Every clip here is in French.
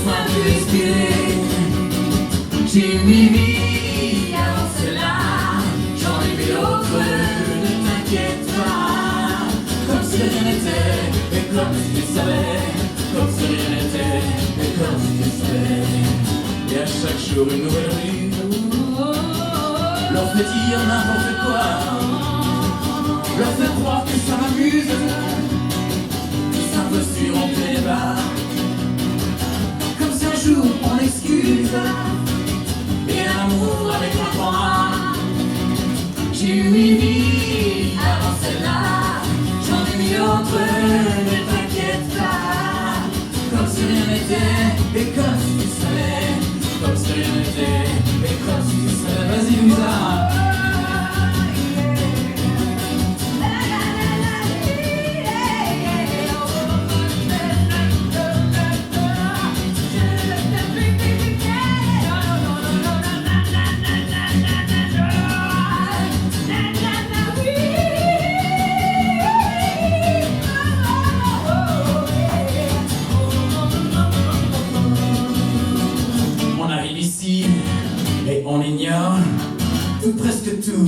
enfin pu respirer. J'ai eu une vie avant cela, j'en ai vu d'autres, ne t'inquiète pas. Comme si rien n'était, et comme si tu savais. Comme si rien n'était, et comme si tu savais. Et à chaque jour une nouvelle rue, leur fait dire n'importe quoi, leur fait croire que ça m'amuse, tout simple sur en plein débat. Comme si un jour on excuse, et un amour avec un grand A. J'ai eu une vie avant celle-là, j'en ai mis d'autres, ne t'inquiète pas. Comme si rien n'était, et comme si tu savais. Comme si rien n'était, et comme si tu savais. Vas-y Louisa. Et on ignore tout, presque tout,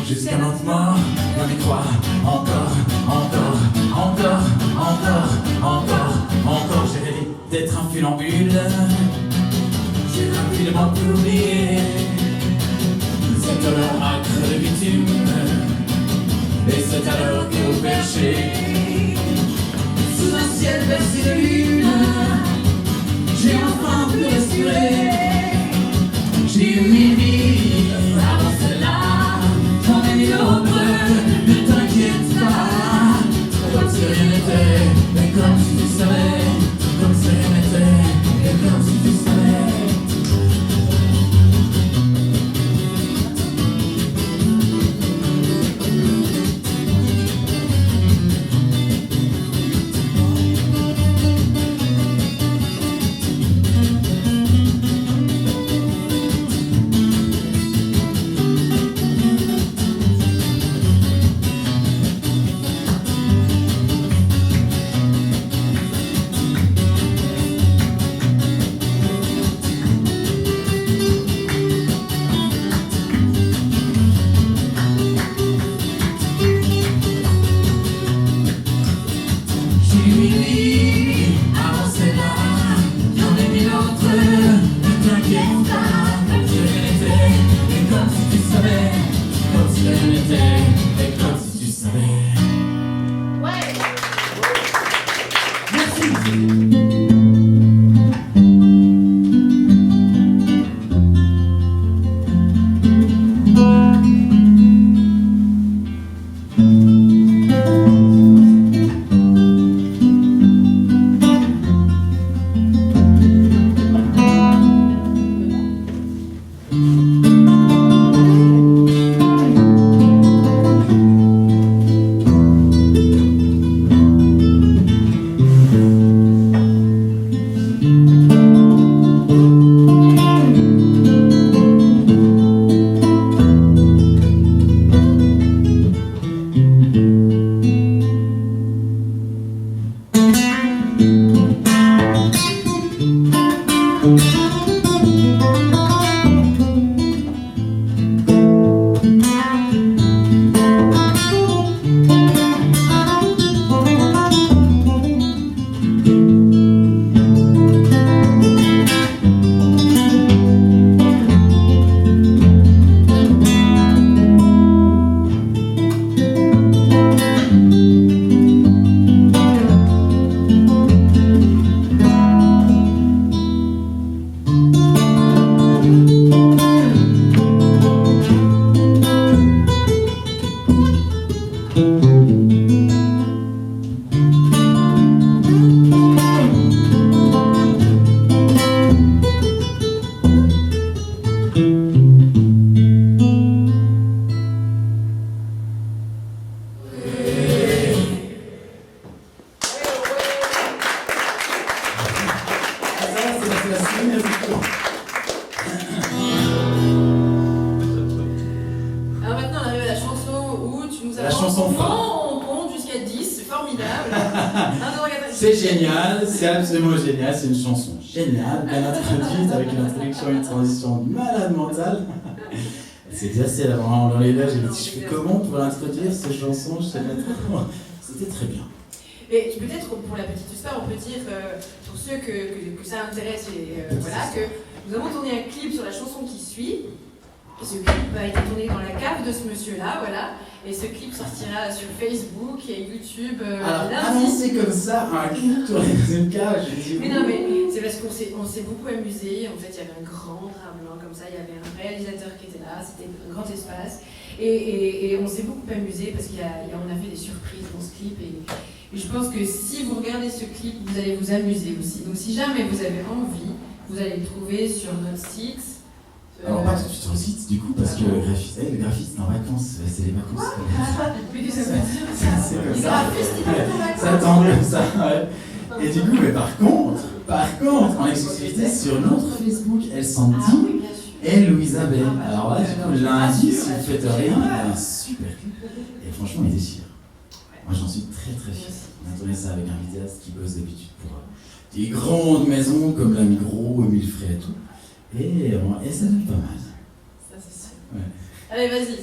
jusqu'à notre mort. Et on y croit encore, encore, encore, encore, encore, encore. J'ai rêvé d'être un funambule, j'ai rapidement pu oublier cette odeur âcre de bitume. Et c'est alors qu'au perché, sous un ciel bercé de lune, j'ai enfin pu respirer. J'ai eu une vie avant celle-là, j'en ai mis d'autres, ne t'inquiète pas. Comme si rien n'était, mais comme si tu savais. Comme si rien n'était, et comme si tu savais. chanson phare. On compte jusqu'à 10, c'est formidable. C'est génial, c'est absolument génial, c'est une chanson. génial, bien introduite, avec une introduction et une transition malade mentale. C'était assez vraiment dans les verres, j'ai dit je fais comment pour l'introduire cette chanson, je sais pas trop. C'était très bien. Et peut-être pour la petite histoire, on peut dire, pour ceux que ça intéresse, voilà, que nous avons tourné un clip sur la chanson qui suit. Et ce clip a été tourné dans la cave de ce monsieur-là, voilà. Et ce clip sortira sur Facebook et YouTube Alors, lundi. annoncer comme ça un clip tourné dans une cave, j'ai dit... Mais non, mais c'est parce qu'on s'est beaucoup amusé. En fait, il y avait un grand drap blanc comme ça, il y avait un réalisateur qui était là, c'était un grand espace. Et on s'est beaucoup amusé parce qu'on a fait des surprises dans ce clip. Et je pense que si vous regardez ce clip, vous allez vous amuser aussi. Donc si jamais vous avez envie, vous allez le trouver sur notre site. Alors pas tout de suite sur le site du coup parce que le graphiste est en vacances, c'est les vacances. Mais ça veut dire ça. C'est comme Les ça. graphistes, ils partent en vacances. Ça tombe comme ça, ouais. Et du coup, mais par contre, en exclusivité sur notre Facebook, elle s'en Ah dit oui, bien sûr. et Louisa Bell. Alors là, du coup, lundi, si vous faites rien, il y a un super clip. Et franchement, il déchire. Moi, j'en suis très très fier. On a tourné ça avec un vidéaste qui bosse d'habitude pour des grandes maisons comme la Migros, Émile Frey et tout. Et ça donne pas mal. Ça, c'est sûr. Ouais. Allez, vas-y.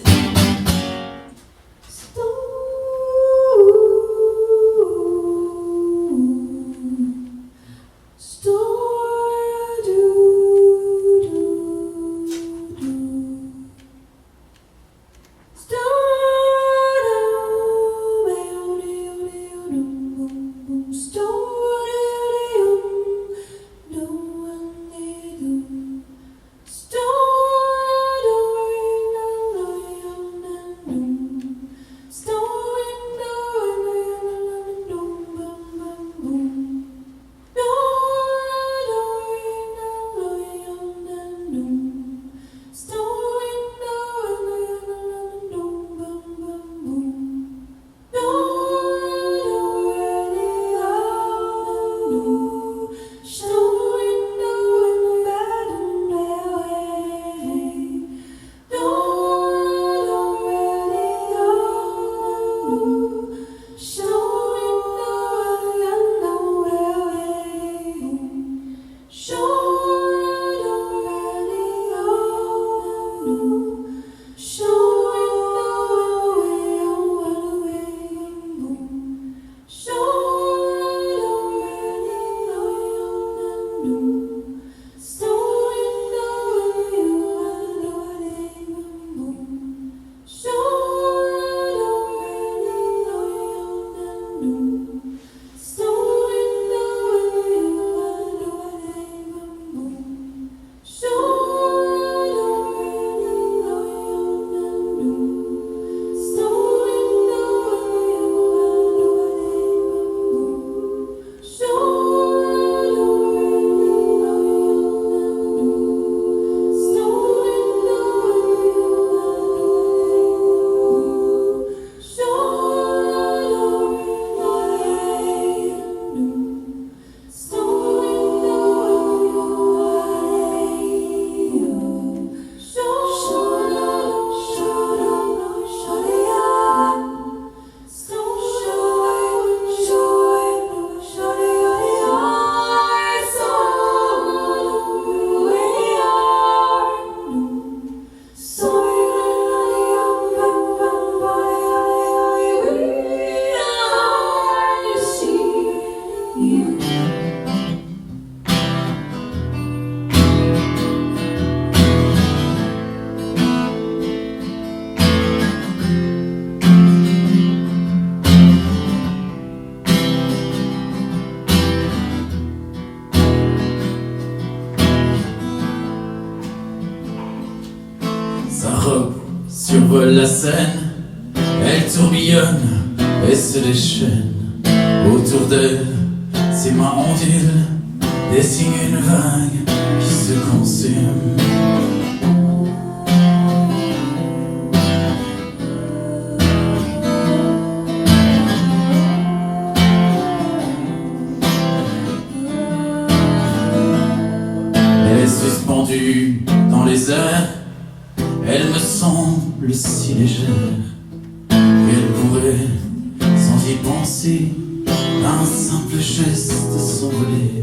Survole la scène, elle tourbillonne et se déchaîne autour d'elle. Ses mains ondules dessinent une vague qui se consume. Elle est suspendue dans les airs. Elle me semble si légère qu'elle pourrait, sans y penser, d'un simple geste s'envoler.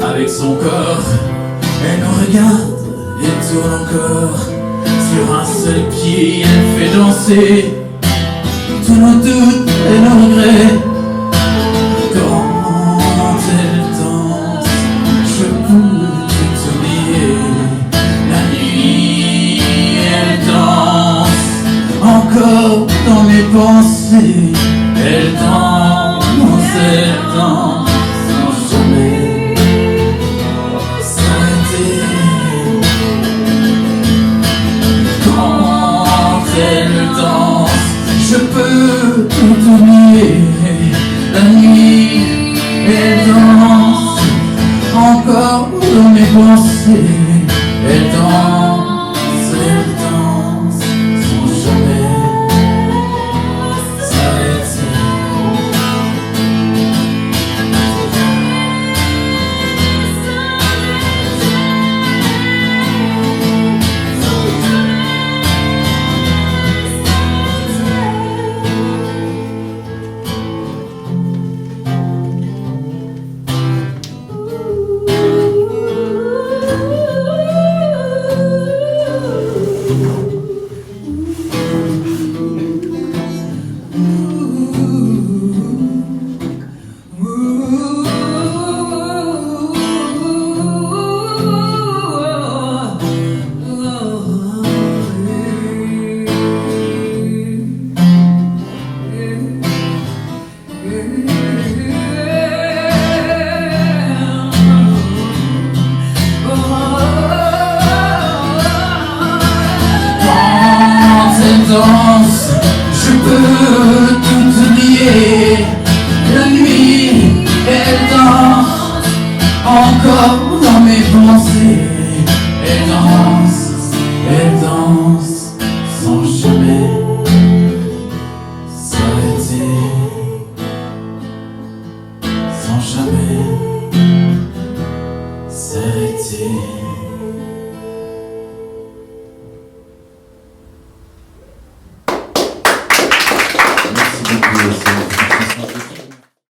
avec son corps. Elle nous regarde et tourne encore. Sur un seul pied, elle fait danser tous nos doutes et nos regrets. Quand elle danse, je peux tout oublier. La nuit, elle danse encore dans mes pensées. Elle danse sans jamais s'arrêter. Quand elle danse, je peux tout oublier. La nuit, elle danse encore dans mes pensées. Elle danse sans jamais s'arrêter. Danse, je peux tout oublier. La nuit, elle danse encore dans mes pensées. Elle danse sans jamais s'arrêter. Sans jamais s'arrêter.